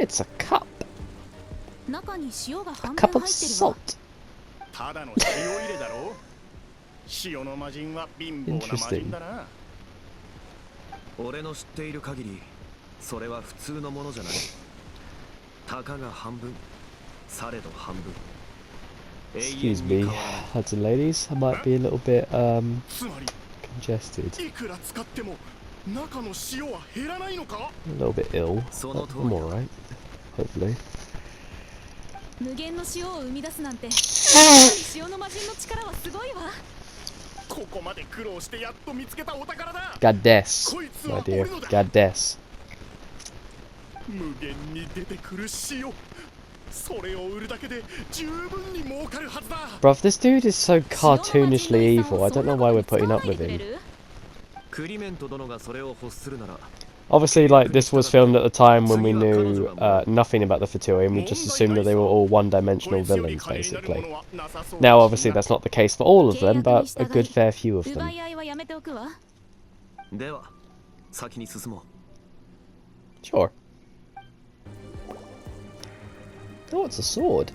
It's a cup. A cup of salt. Interesting. 俺の知っている限り、それは普通のものじゃない。たかが半分、されど半分。Excuse me, lads and ladies. I might be a little bit congested. A little bit ill, but I'm alright. Hopefully. 無限の塩を生み出すなんて、塩の魔人の力はすごいわ。 Goddess, my dear. Goddess. Bruv, this dude is so cartoonishly evil. I don't know why we're putting up with him. Obviously, like, this was filmed at the time when we knew nothing about the Fatui, and we just assumed that they were all one-dimensional villains, basically. Now, obviously, that's not the case for all of them, but a good fair few of them. Sure. Oh, it's a sword.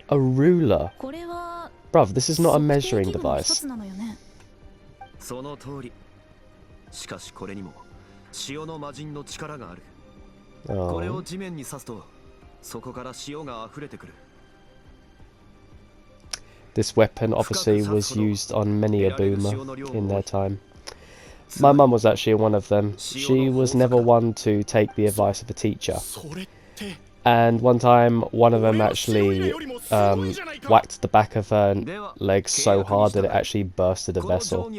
A ruler. Bruv, this is not a measuring device. その通り。しかしこれにも塩の魔人の力がある。これを地面に刺すと、そこから塩が溢れてくる。This weapon obviously was used on many a boomer in their time. My mum was actually one of them. She was never one to take the advice of a teacher. And one time, one of them actually whacked the back of her leg so hard that it actually bursted a vessel.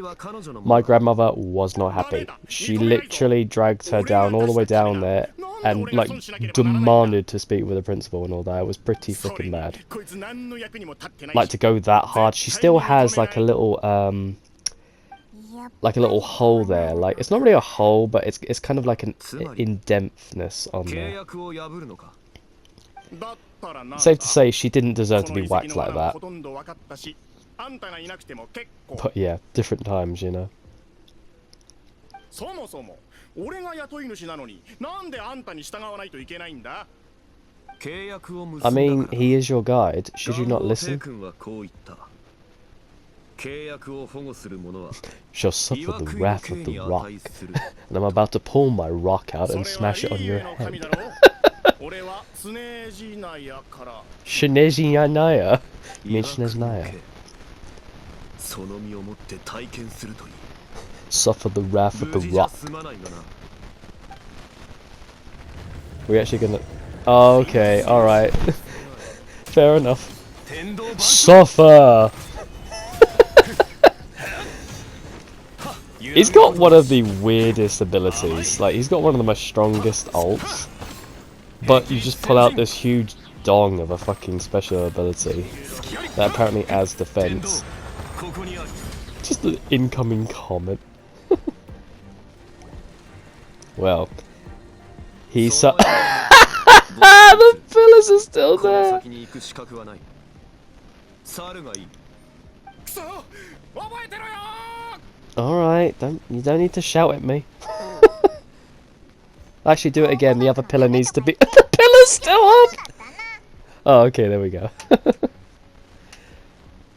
My grandmother was not happy. She literally dragged her down all the way down there and like demanded to speak with the principal and all that. It was pretty freaking bad. Like, to go that hard. She still has like a little hole there. Like, it's not really a hole, but it's kind of like an indentness on there. Safe to say, she didn't deserve to be whacked like that. But yeah, different times, you know. I mean, he is your guide. Should you not listen? Shall suffer the wrath of the rock. And I'm about to pull my rock out and smash it on your head. Shinejianaya? You mean Shinejianaya? Suffer the wrath of the rock. We're actually gonna... Oh, okay, alright. Fair enough. Suffer! He's got one of the weirdest abilities. Like, he's got one of the most strongest ults. But you just pull out this huge dong of a fucking special ability that apparently adds defense. Just an incoming comment. Well, he's the pillars are still there. Alright, you don't need to shout at me. Actually, do it again. The other pillar needs to be... The pillar's still up! Oh, okay, there we go.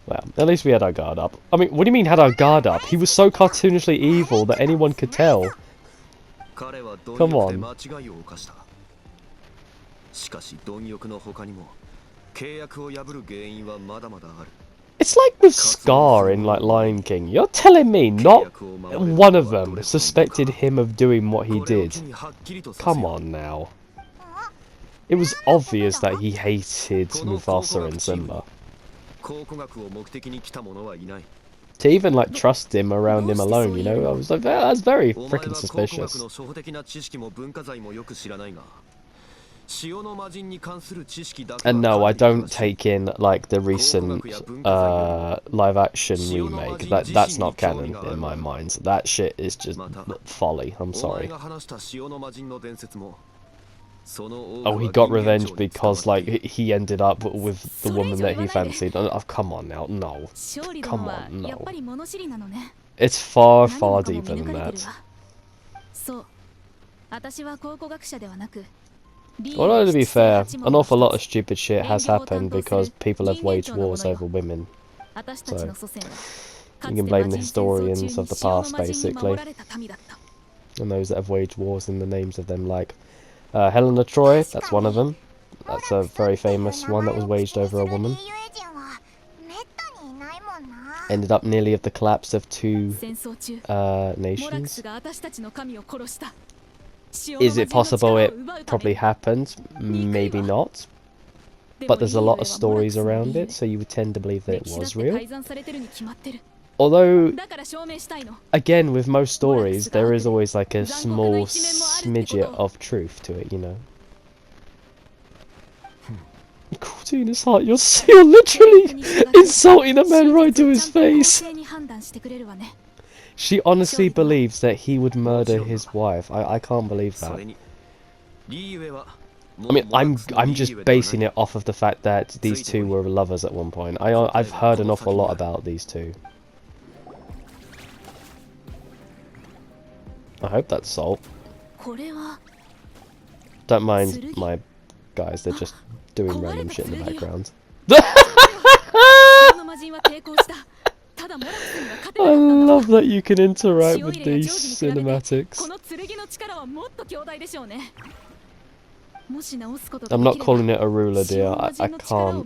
Well, at least we had our guard up. I mean, what do you mean had our guard up? He was so cartoonishly evil that anyone could tell. Come on. It's like with Scar in like Lion King. You're telling me not one of them suspected him of doing what he did? Come on now. It was obvious that he hated Mufasa and Simba. To even like trust him around him alone, you know, I was like, that's very freaking suspicious. And no, I don't take in like the recent live action remake. That's not canon in my mind. That shit is just folly. I'm sorry. Oh, he got revenge because like he ended up with the woman that he fancied. Oh, come on now, no. Come on, no. It's far, far deeper than that. 私は考古学者ではなく、 Although to be fair, an awful lot of stupid shit has happened because people have waged wars over women. So, you can blame the historians of the past, basically. And those that have waged wars in the names of them, like Helena Troy, that's one of them. That's a very famous one that was waged over a woman. Ended up nearly of the collapse of two nations. Is it possible it probably happened? Maybe not. But there's a lot of stories around it, so you would tend to believe that it was real. Although, again, with most stories, there is always like a small smidget of truth to it, you know. Cruelty in his heart, you're literally insulting a man right to his face! She honestly believes that he would murder his wife. I can't believe that. I mean, I'm just basing it off of the fact that these two were lovers at one point. I've heard an awful lot about these two. I hope that's salt. Don't mind my guys, they're just doing random shit in the background. I love that you can interact with these cinematics. I'm not calling it a ruler, dear. I can't.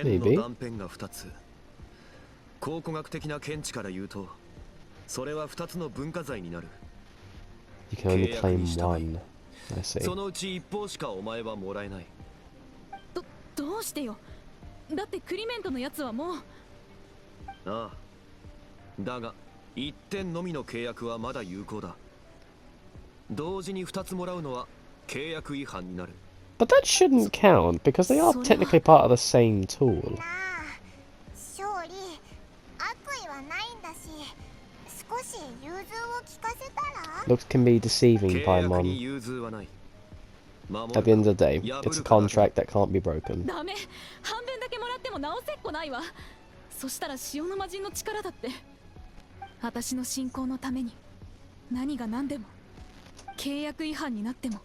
Maybe. 考古学的な見地から言うと、それは2つの文化財になる。 You can only claim one. I see. そのうち一方しかお前はもらえない。どうしてよ。だってクリメントのやつはもう。ああ。だが一点のみの契約はまだ有効だ。同時に2つもらうのは契約違反になる。 But that shouldn't count because they are technically part of the same tool. Looks can be deceiving, Paimon. At the end of the day, it's a contract that can't be broken. ダメ。半分だけもらっても直せっこないわ。そしたら潮の魔人の力だって。私の信仰のために何が何でも契約違反になっても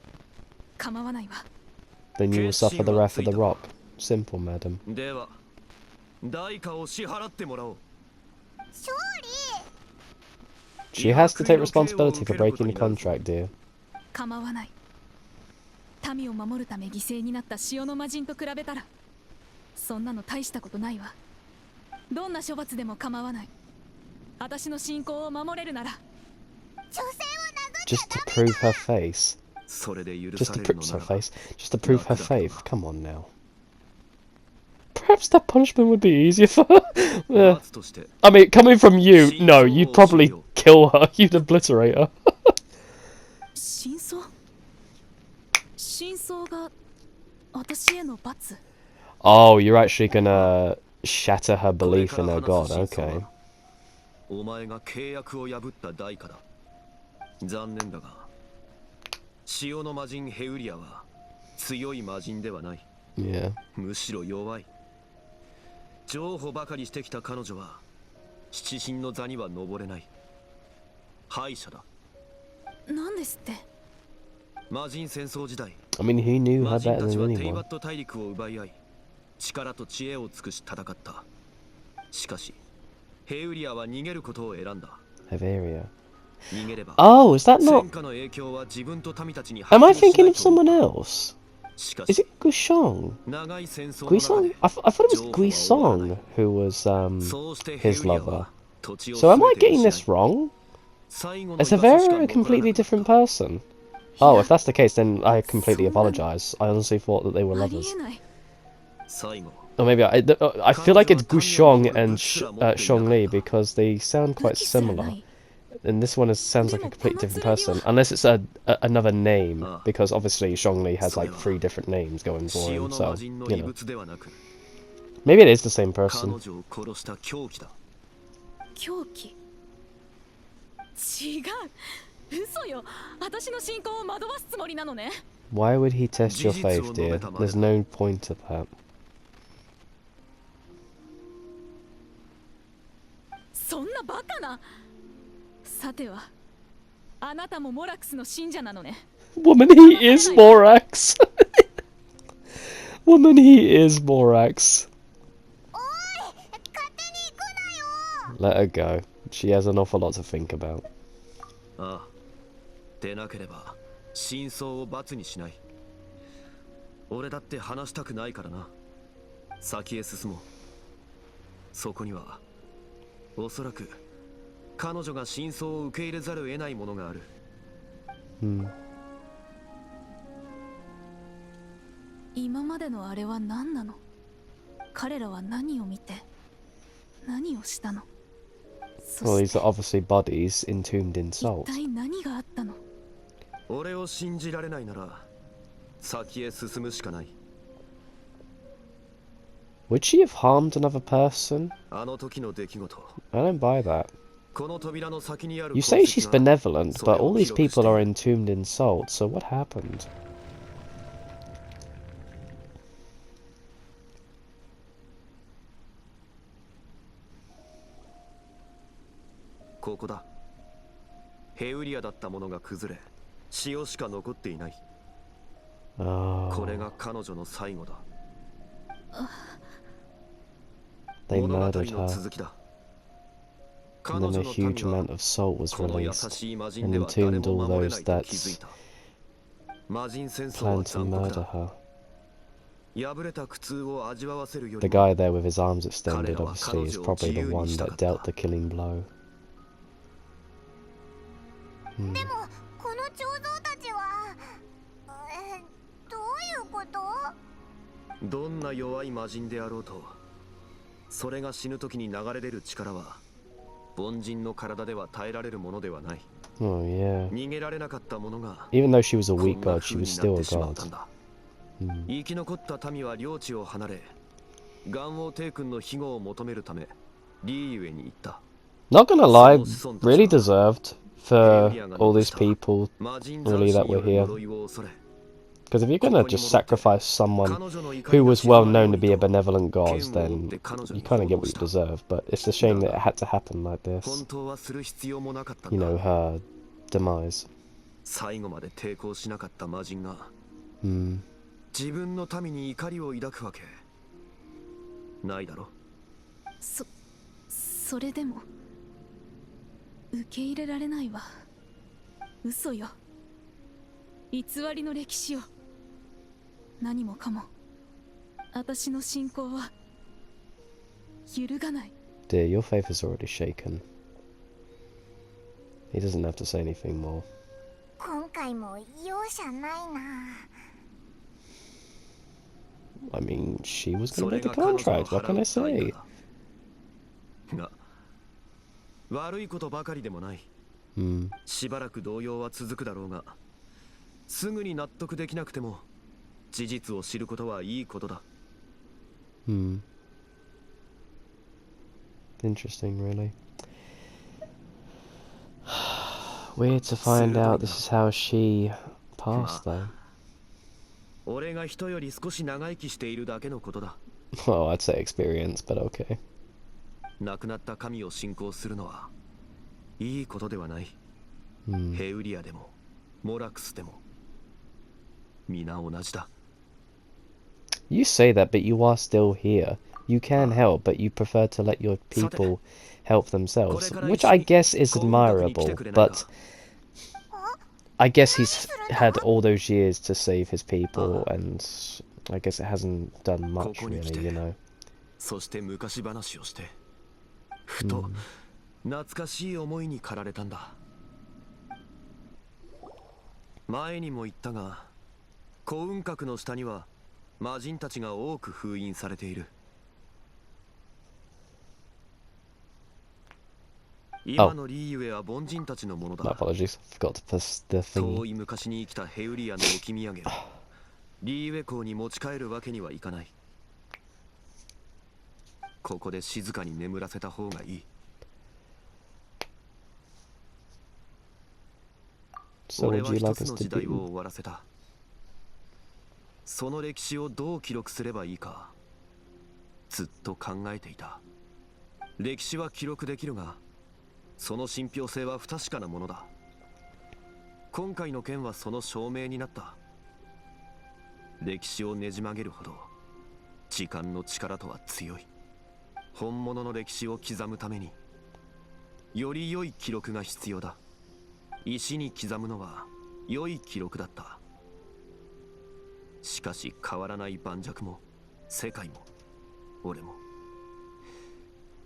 構わないわ。 Then you will suffer the wrath of the rock. Simple, madam. では代価を支払ってもらおう。 She has to take responsibility for breaking the contract, dear. 構わない。民を守るため犠牲になった潮の魔人と比べたら、そんなの大したことないわ。どんな処罰でも構わない。私の信仰を守れるなら。Just to prove her face. Just to prove her face. Just to prove her faith. Come on now. Perhaps that punishment would be easier for her. Yeah. I mean, coming from you, no, you'd probably kill her. You'd obliterate her. 真相？真相が私への罰？ Oh, you're actually gonna shatter her belief in her god. Okay. お前が契約を破った代価だ。残念だが、潮の魔人ヘウリアは強い魔人ではない。Yeah. むしろ弱い。譲歩ばかりしてきた彼女は七神の座には登れない。敗者だ。なんですって。魔人戦争時代、 I mean, he knew her 魔人 better たち than はテイ anyone. バット大陸を奪い合い、力と知恵を尽くし戦った。しかし、ヘウリアは逃げることを選んだ。 Heveria. 逃げれば、 Oh, is that not? 戦火の影響は自分と民たちに Am I 波及しな thinking い of と思 someone った。 else? しか Is し、 it Guishong? 長い戦争の中 Guisong? で I thought it was 譲歩は終わらない。 Guisong who was そうして his ヘウリア lover. は土地を So am I 全て getting 失い this wrong? 最後の Is 居場所しか Heveria a 残ら completely なかった。 different person? Oh, if that's the case, then I completely apologize. I honestly thought that they were あり lovers. えない。最後、 Or maybe I feel like it's Gushong and Shongli because they sound quite 武器すらな similar. い。 And this one sounds like a completely different person, unless it's another name, because obviously Shongli has like 3 different names going for 潮 him, の so, 魔人の you 遺 know. 物ではなく、 Maybe it is the same 彼 person. 女を殺した凶器だ。狂気。違う。嘘よ。私の信仰を惑わすつもりなのね。 Why would he test your faith, dear? There's no point to that. そんなバカな。さてはあなたもモラクスの信者なのね。 Woman, he is Morax. Woman, he is Morax. Let her go. She has an awful lot to think about. ああ、でなければ真相を罰にしない。俺だって話したくないからな。先へ進もう。そこにはおそらく彼女が真相を受け入れざるを得ないものがある。今までのあれは何なの。彼らは何を見て何をしたの。 Well, these are obviously bodies entombed in 一 salt. 体何があったの。俺を信じられないなら先へ進むしかない。 Would she have harmed another person? あの時の出来事。 I don't buy that. この扉の先にある You 痕 say 跡 she's が benevolent, but all these people are entombed in salt, so what happened? ここだ。ヘウリアだったものが崩れ、塩しか残っていない。 Oh, これが彼女の最後だ。 they 物語 murdered の her, 続きだ。 and 彼 then 女 a の huge 民は amount of salt was この優 released しい魔人 and では誰 entombed も all 守れ those ないと that 気づいた。魔人戦争 planned は to 残酷 murder だ。 her. 破れた苦痛を味わわせるよ The りも guy there with his arms extended, 彼らは obviously, is 彼女を probably the 自由に one した that かった。 dealt the killing blow. でもこの彫像たちは、どういうこと？どんな弱い魔人であろうと、それが死ぬ時に流れ出る力は凡人の体では耐えられるものではない。 Oh, yeah. 逃げられなかったものが Even though she was a こ weak んな god, she 風 was になっ still て a しまった god. んだ。生き残った民は領地を離れ、元王帝君の庇護を求めるためリーユエに行った。 Not gonna lie, really deserved for all these people 魔人 really 斬 that 新に we're よ here. る呪いを恐れ、 Because if you're gonna just sacrifice someone 彼女の怒 who りが was 静ま well る known よ to う be a にと benevolent god, 剣を折っ then て彼女 you に kind of 報 get 道 what し you た。 deserve. But it's a shame that it had to happen like 本 this. 当はする必要もなかったん You だ。 know, her demise. 最後まで抵抗しなかった魔人が Hmm. 自分の民に怒りを抱くわけないだろ。それでも受け入れられないわ。嘘よ、偽りの歴史よ。何もかも私の信仰は揺るがない。 Dear, your faith is already shaken. He doesn't have to say anything more. 今回も容赦ないな。 I mean, she was そ gonna れ make a が彼女の contract. What 払 can う I 代 say? 価だ。が悪いことばかりでもない。 Hmm. しばらく動揺は続くだろうが、すぐに納得できなくても事実を知ることはいいことだ。 Hmm. Interesting, really. Weird to find out this is how she passed, though. 俺が人より少し長生きしているだけのことだ。 Well, I'd say experience, but okay. 亡くなった神を信仰するのはいいことではない。 Hmm. ヘウリアでもモラクスでも皆同じだ。 You say that, but you are still here. You can help, but you prefer to let your people help themselves, which I guess is admirable, but I guess he's had all those years to save his people, and I guess it hasn't done much, really, you know. そして昔話をして、ふと懐かしい思いに駆られたんだ。前にも言ったが、幸運閣の下には魔人たちが多く封印されている。今のリーユエは凡人たちのもの My だ。 apologies, forgot to press the 遠 thingy. い昔に生きたヘウリアの置き土産をリーユエ港に持ち帰るわけにはいかない。ここで静かに眠らせた方がいい。 So 俺 what は would you 一 like つ us の to 時代を do? 終わらせた。その歴史をどう記録すればいいかずっと考えていた。歴史は記録できるが、その信憑性は不確かなものだ。今回の件はその証明になった。歴史をねじ曲げるほど時間の力とは強い。本物の歴史を刻むためにより良い記録が必要だ。石に刻むのは良い記録だった。しかし変わらない盤石も世界も俺も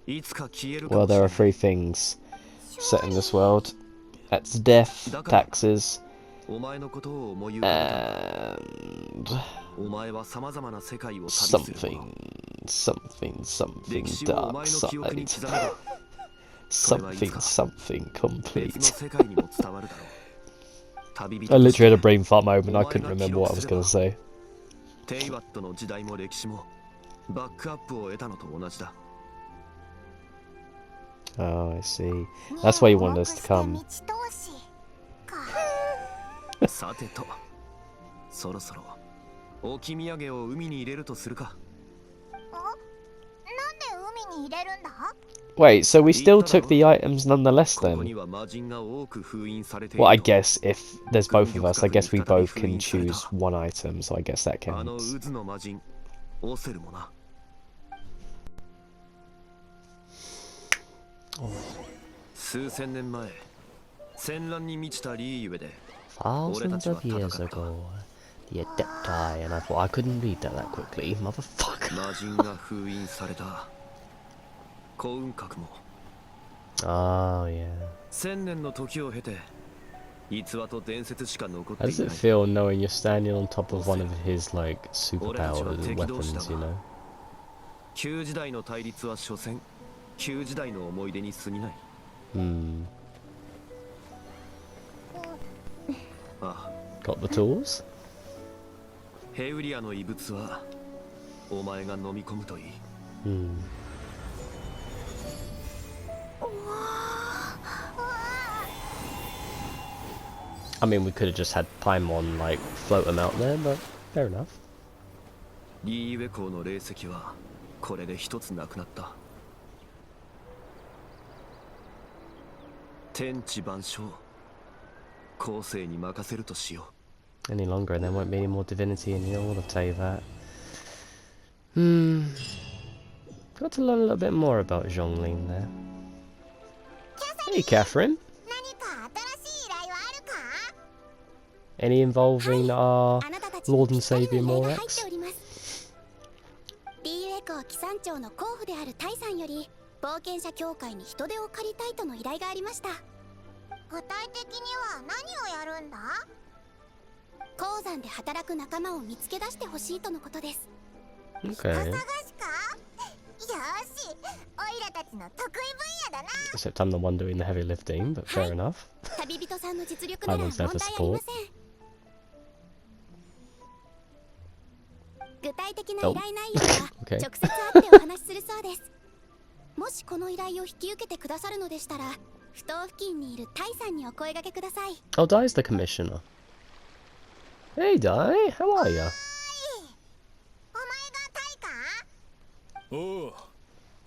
いつか消えるか Well, もしれ there な are い。 three things set in this world. That's death, taxes, お前のことを思い浮かべた。 and お前は様々な世界を旅する者。 something 歴史をお dark 前の記憶に side. 刻めば something 別の complete. 世界にも伝わるだろう。旅人 I として literally had a brain fart moment. I couldn't remember what I was going to say. テイワットの時代も歴史もバックアップを得たのと同じだ。 Oh, I see. That's why you wanted us to come. さてと、そろそろ置き土産を海に入れるとするか。なんで海に入れるんだ？ Wait, so we still took the items nonetheless ここ then? には魔人が多く封印されてい Well, る I と。 guess if there's both of us, I guess we both can choose one item, so I guess that あの counts. 渦の魔人、オセルもな。数千年前、戦乱に満ちたリーゆえで、 Thousands of years ago, the Adepti, and I thought I couldn't read that quickly, motherfucker. 魔人が封印された幸運閣も Oh, yeah. 千年の時を経て逸話と伝説しか残って How い does な it い。 feel knowing you're standing on top of one of his, like, superpowers, weapons, you know? 旧時代の対立は所詮旧時代の思い出に過ぎない。 Hmm. ああ、 Got the tools? ヘウリアの遺物はお前が飲み込むといい。 Hmm. I mean, we could have just had Paimon, like, float them out there, but fair enough. リーウェ港の霊石はこれで一つなくなった。天地万象、後世に任せるとしよう。 Any longer, and there won't be any more divinity in here, I'll tell you that. Hmm. Got to learn a little bit more about Zhongling there. Hey, Catherine. 何か新しい依頼はあるか？ Any involving our あなたたち Lord に and ぴったり Saviour の依頼が入って Morax? おります。リーウェ港機山町の候補であるタイさんより冒険者協会に人手を借りたいとの依頼がありました。具体的には何をやるんだ？鉱山で働く仲間を見つけ出してほしいとのことです。 Okay. 探しか？よし、オイラたちの得意分野だな。 Except I'm the one doing the heavy lifting, but fair enough. 旅人さんの実力なら I 問 was 題 there あ for りま support. せん。具体的な依頼内容は Okay. 直接会ってお話しするそうです。もしこの依頼を引き受けてくださるのでしたら、埠頭付近にいるタイさんにお声掛けください。 Oh, Dai's the commissioner. Hey, Dai, how are ya? お前がタイか？おう、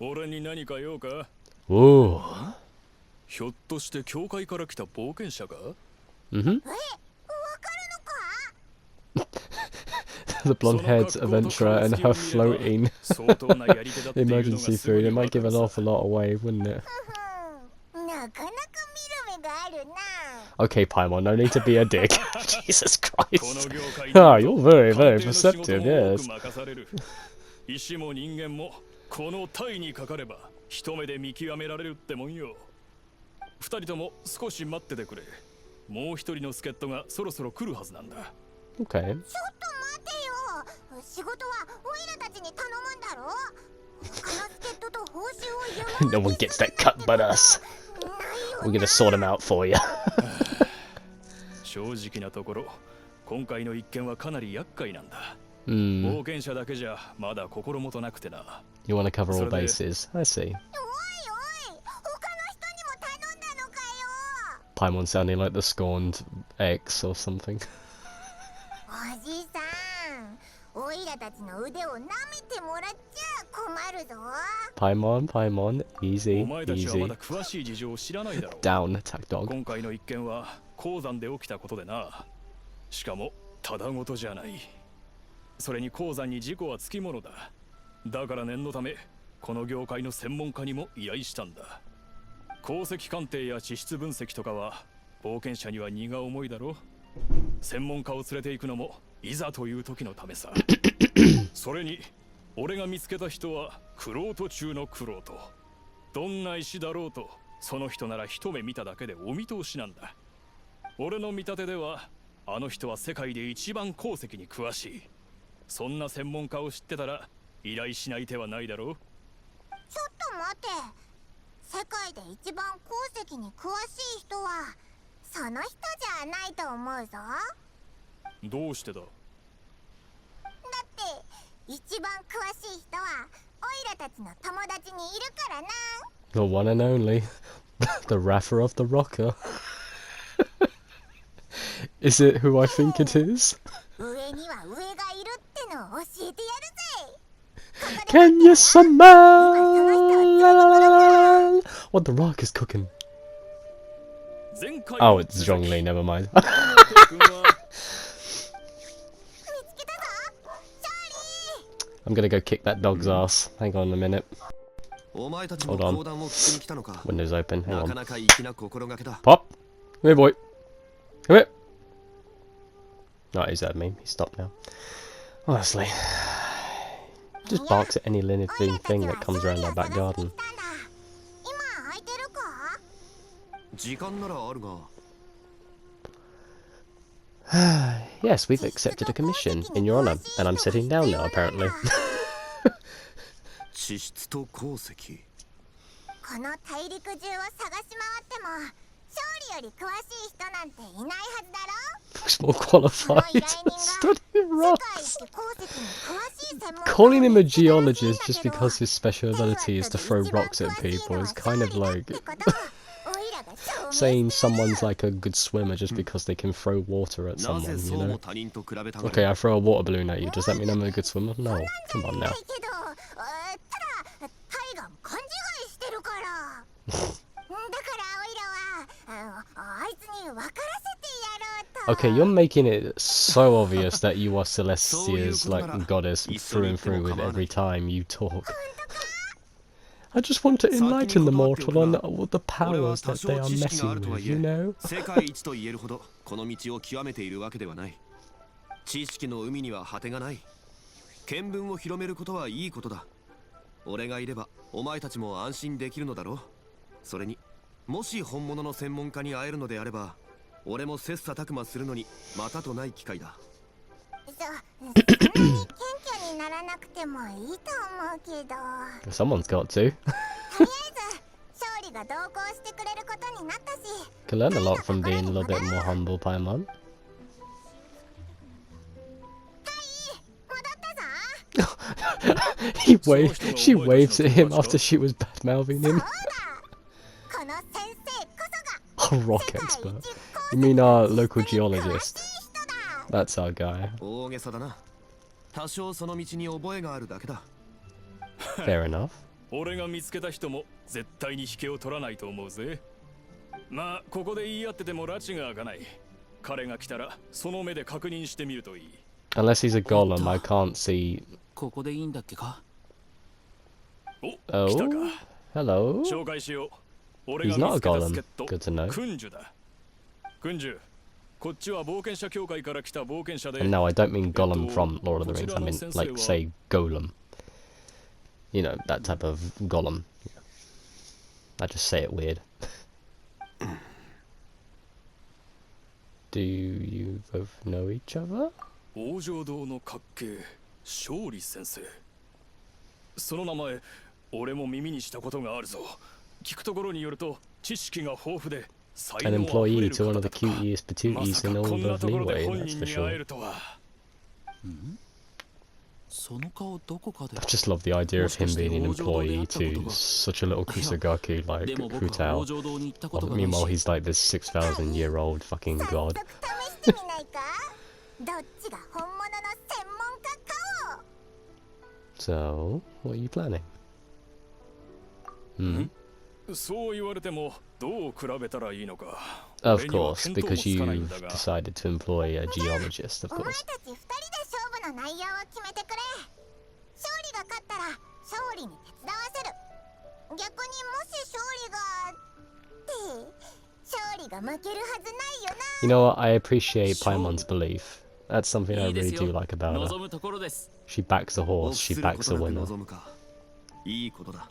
俺に何か用か？ Whoa. ひょっとして教会から来た冒険者か？ Mm-hmm. わかるのか？ The blonde-haired adventurer and her floating 相当なやり手だっていうのが emergency すぐ food. に It わ might か give る an さ。 awful lot away, wouldn't it? なかなか見る目があるな。 Okay, Paimon, no need to be a dick. Jesus こ Christ. の業界 Ah, に you're very, 鑑 very 定の仕事 perceptive, も多く yes. 任される。石も人間もこのタイにかかれば一目で見極められるってもんよ。二人とも少し待っててくれ。もう一人の助っ人がそろそろ来るはずなんだ。 Okay. ちょっと待てよ。仕事はオイラたちに頼むんだろ？他の助っ人と報酬を No one gets that cut but us. We're gonna sort them out for you. 正直なところ、今回の一件はかなり厄介なんだ。 Hmm. 冒険者だけじゃまだ心もとなくてな。 You want to cover all So they- bases. I see. おいおい、他の人にも頼んだのかよ。 Paimon sounding like the scorned ex or something. おじさん、オイラたちの腕を舐めてもらっちゃ困るぞ。 Paimon, Paimon, お easy, 前たちはま easy. だ詳しい事情を知らないだろう。 Down, attack dog. 今回の一件は鉱山で起きたことでな。しかもただごとじゃない。それに鉱山に事故はつきものだ。だから念のためこの業界の専門家にも依頼したんだ。鉱石鑑定や地質分析とかは冒険者には荷が重いだろ。専門家を連れて行くのもいざという時のためさ。それに俺が見つけた人は玄人中の玄人。どんな石だろうとその人なら一目見ただけでお見通しなんだ。俺の見立てではあの人は世界で一番鉱石に詳しい。そんな専門家を知ってたら依頼しない手はないだろう。ちょっと待って、世界で一番鉱石に詳しい人はその人じゃないと思うぞ。だどうしてだ。って一番詳しい人はオイラたちの友達にいるからな。 The one and only. The Raffer of the Rocker. Is it who I think it is? 上には上がいるってのを教えてやるぜ。 Can you smell what the rock is cooking? 前回 Oh, it's Zhongli, never mind. 見つけたぞ、シャーリー。 I'm gonna go kick that dog's ass. Hang on a minute. お前たちも Hold on. 講談を聞きに来たのか。 Windows open. な Hang か on. なか粋な心がけだ。 Pop! Come here, boy. Come here. Oh, he's at me. He stopped now. Honestly. Just barks at any living thing that comes around our back garden. 今空いてるか？時間ならあるが。 Yes, we've accepted a commission in your honor, and I'm sitting down now, apparently. 地質と鉱石。この大陸中を探し回っても勝利より詳しい人なんていないはずだろ。 Looks more qualified. Studying 世 rocks. 界一鉱石に詳しい専門家を Calling him a 見つけ出すんだけど、 geologist just because his special ability is to throw rocks at people is kind of like saying someone's like a good swimmer just because they can throw water at な someone, ぜ you そうも know? 他人と比べたがる。 Okay, I throw a water balloon at you. Does that mean I'm a good swimmer? No. Come on now. けど、ただタイが勘違いしてるから。だからオイラはあいつに分からせてやろうと。 Okay, you're making it so obvious that you are Celestia's like goddess through and through with every time you talk. I just want to enlighten the mortal on all the powers that they are messing with, you know? 世界一と言えるほどこの道を極めているわけではない。知識の海には果てがない。見聞を広めることはいいことだ。俺がいればお前たちも安心できるのだろう。それにもし本物の専門家に会えるのであれば俺も切磋琢磨するのにまたとない機会だ。そんなに謙虚にならなくてもいいと思うけど。 Someone's got to. とりあえず勝利が同行してくれることになったし。 Can learn a lot from being a little bit more humble, Paimon. 戻ったぞ。 She waves at him after she was bad mouthing そう him. だ。この先生こそが A rock 世界 expert. 一 You mean our local 鉱石に詳しい geologist? 人だ。 That's our guy. 大げさだな。多少その道に覚えがあるだけだ。 Fair enough. 俺が見つけた人も絶対に引けを取らないと思うぜ。まあここで言い合ってても拉致が開かない。彼が来たらその目で確認してみるといい。 Unless he's a golem, I can't see. ここでいいんだっけか。お、 Oh, 来たか。 hello. 紹介しよう。俺 He's が not 見 a つけた golem. 助っ人 Good to know. 君主だ。君主、こっちは冒険者協会から来た冒険者で。 And no, I don't mean golem from Lord of the Rings. I mean, like, say, golem. You know, that type of golem. I just say it weird. Do you both know each other? 王城堂の滑稽、勝利先生。その名前、俺も耳にしたことがあるぞ。聞くところによると、知識が豊富で、才 An 能あふれ employee る to one 方 of だ the とか。 cutest ま patooties さ in か all こんな of ところで Leeway, 本 that's 人 for に会え sure. るとは。その顔どこかで。 I just love the idea of him being an employee to such a little Kusagaku like でも僕は王 Futao. 城堂に行ったことがないし。 Meanwhile, he's like this 6,000-year-old fucking 早 god. 速試してみないか。どっちが本物の専門家かを。So, what are you planning? Hmm? そう言われてもどう比べたらいいのか。 Of 俺には course, 見当も because つかないん you've だが。 decided to employ a geologist, of お前 course. たち2人で勝負の内容を決めてくれ。勝利が勝ったら勝利に手伝わせる。逆にもし勝利が勝利が負けるはずないよな。 You know what? I appreciate Paimon's belief. That's something I いいで really す do よ like about 望 her. むところです She backs a 臆 horse, す she る backs こ a となく winner. 望むか。いいことだ。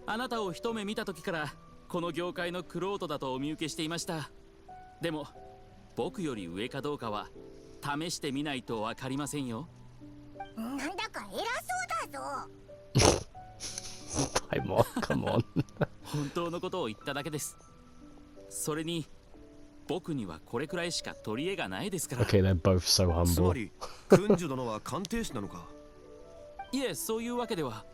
あなたを一目見た時からこの業界の玄人だとお見受けしていました。でも僕より上かどうかは試してみないとわかりませんよ。なんだか偉そうだぞ。 Paimon, come on. 本当のことを言っただけです。それに僕にはこれくらいしか取り柄がないですから。 Okay, they're both so つま humble. り君主殿は鑑定士なのか。いえ、そういうわけでは。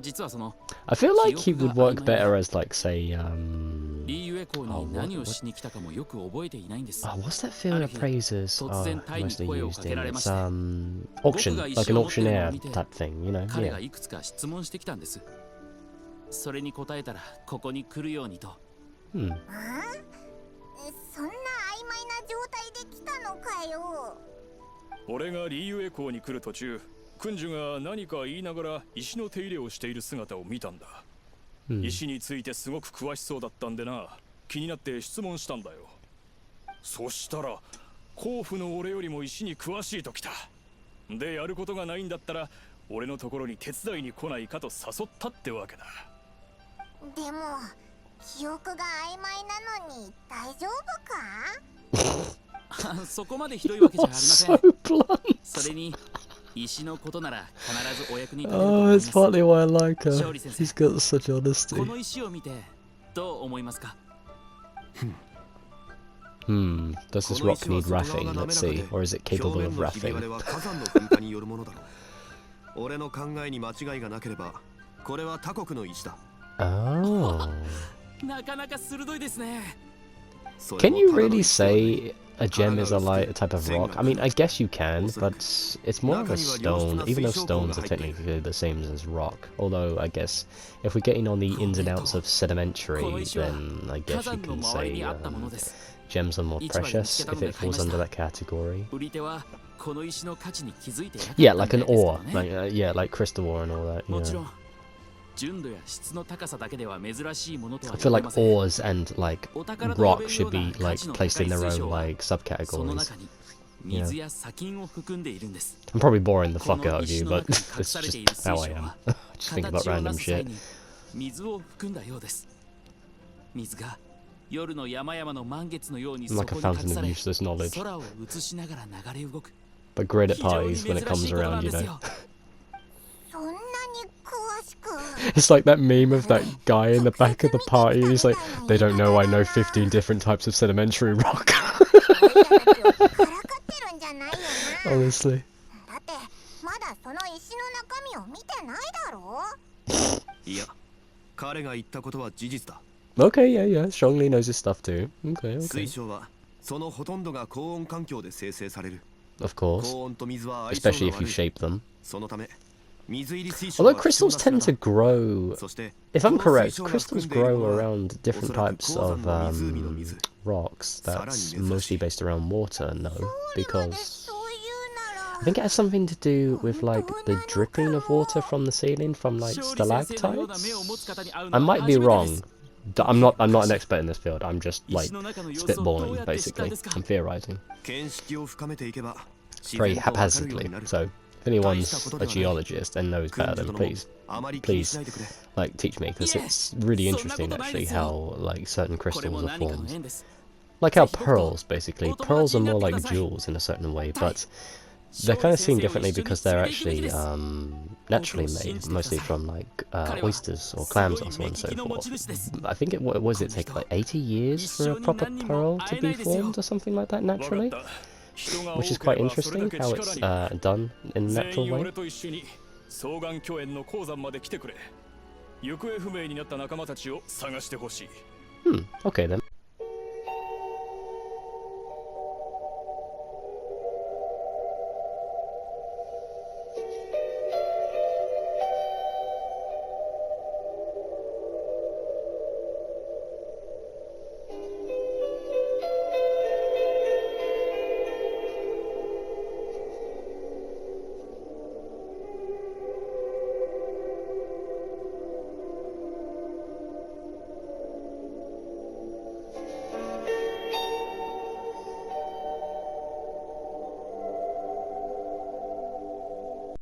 実はその I feel like he would work better as, like, say, リーユエ校に何をしに来たかもよく覚えていないんです。 oh, what's that field appraisers? 突然 Oh, タイに mostly 声を used かけら in. れま It's して、 auction, 僕が like 石 an を持ってるのを auctioneer 見て、 type thing, you know? 彼が Yeah. いくつか質問してきたんです。それに答えたらここに来るようにと。 Hmm. そんな曖昧な状態で来たのかよ。俺がリーユエ校に来る途中、君主が何か言いながら石の手入れをしている姿を見たんだ。 Hmm. 石についてすごく詳しそうだったんでな、気になって質問したんだよ。そしたら甲府の俺よりも石に詳しいときた。で、やることがないんだったら俺のところに手伝いに来ないかと誘ったってわけだ。でも記憶が曖昧なのに大丈夫か。そこまでひどいわけじゃありません。 So blunt. それに石のことなら必ずお役に立てると Oh, 思い it's ます。 partly why I like her. Shorty sensei. She's got such こ honesty. の石を見てどう思いますか？ Hmm. Does this この rock 石は need 外側 raffing? が滑 Let's らか see. で Or is it 表 capable 面 of のひび割れ raffing? は火山の噴火によるものだろう。俺の考えに間違いがなければこれは他国の石だ。 Oh. なかなか鋭いですね。それ Can も you ただの really 石ではない say a gem is a light type of rock? I mean, I guess you can, but it's more of a stone, even though stones are technically the same as rock. Although, I guess, if we're getting on the ins and outs of sedimentary, then I guess you can say gems are more precious if it falls under that category. 売り手はこの石の価値に気づいていなかった Yeah, み like た an いです ore, からね。 like yeah, like crystal ore and all that. もちろ Yeah. ん純度や質の高さだけでは珍しいものとは I 言 feel え like ません。 ores and like お宝と呼 rock べる should ような be 価 like 値の placed 高 in い their 水 own 晶は like その subcategories. 中に水や砂金を含んでいるんです。 I'm probably boring the こ fuck out の of 石 you, の but 中に隠 it's されてい just る水 how 晶 I am. は Just think about 形をな random す際 shit. に水を含んだようです。水が夜の山々の満月のように I'm そ like こ a に隠 fountain さ of れ useless knowledge, 空を映しながら流れ動く。 but great at 非常に parties when it 珍し comes いことな around, ん you です know. よ。そんなに詳しく。 It's like that meme of that guy in the back of the party. He's like, they don't know I know 15 different types of sedimentary rock. おいらたちをからかってるんじゃないよな。 Honestly. だってまだその石の中身を見てないだろ。いや、彼が言ったことは事実だ。 Okay, yeah, yeah. Strongly knows his stuff too. Okay, 水 okay. 晶はそのほとんどが高温環境で生成される。 Of course. 高温と水は相性 Especially が if you 悪い。 shape them. そのため水入り水晶 Although は crystals 貴重な tend 砂 to だ。 grow, そして if I'm この水 correct, 晶が crystals 含んでいる grow ものは around different おそらく types 鉱 of 山の湖の水。 rocks. That's さらに珍しい。 mostly based around water, no? まで Because そういうなら I think it has something to do with like the dripping of water from the ceiling from like 勝利先生のような stalactites. 目を持つ方に会う I のは might 初 be めてで wrong. す。 I'm not an expert in this field. I'm just like 石の中の様子をどう spitballing やって知ったん basically. ですか？ I'm theorizing 見識を深めていけば自 very 然とわかるよう haphazardly. になる。 So if anyone's a geologist and knows 君 better, 主 then 殿も please あまり気にし please ないでくれ。 like teach me because it's really interesting actually how like certain これも crystals are 何かの formed. 縁です。 Like how pearls basically. Pearls are more like jewels in a certain way, but they're kind of seen differently because they're actually naturally made, mostly from like oysters or clams or so on and so forth. I think it was it take like 80 years for a proper pearl to be formed or something like that わかっ naturally, た。人が多 which is けれ quite ばそれだ interesting け how 力 it's になる。 done in a 全 natural 員 way. 俺と一緒に双眼鏡園の鉱山まで来てくれ。行方不明になった仲間たちを探してほしい。Okay then.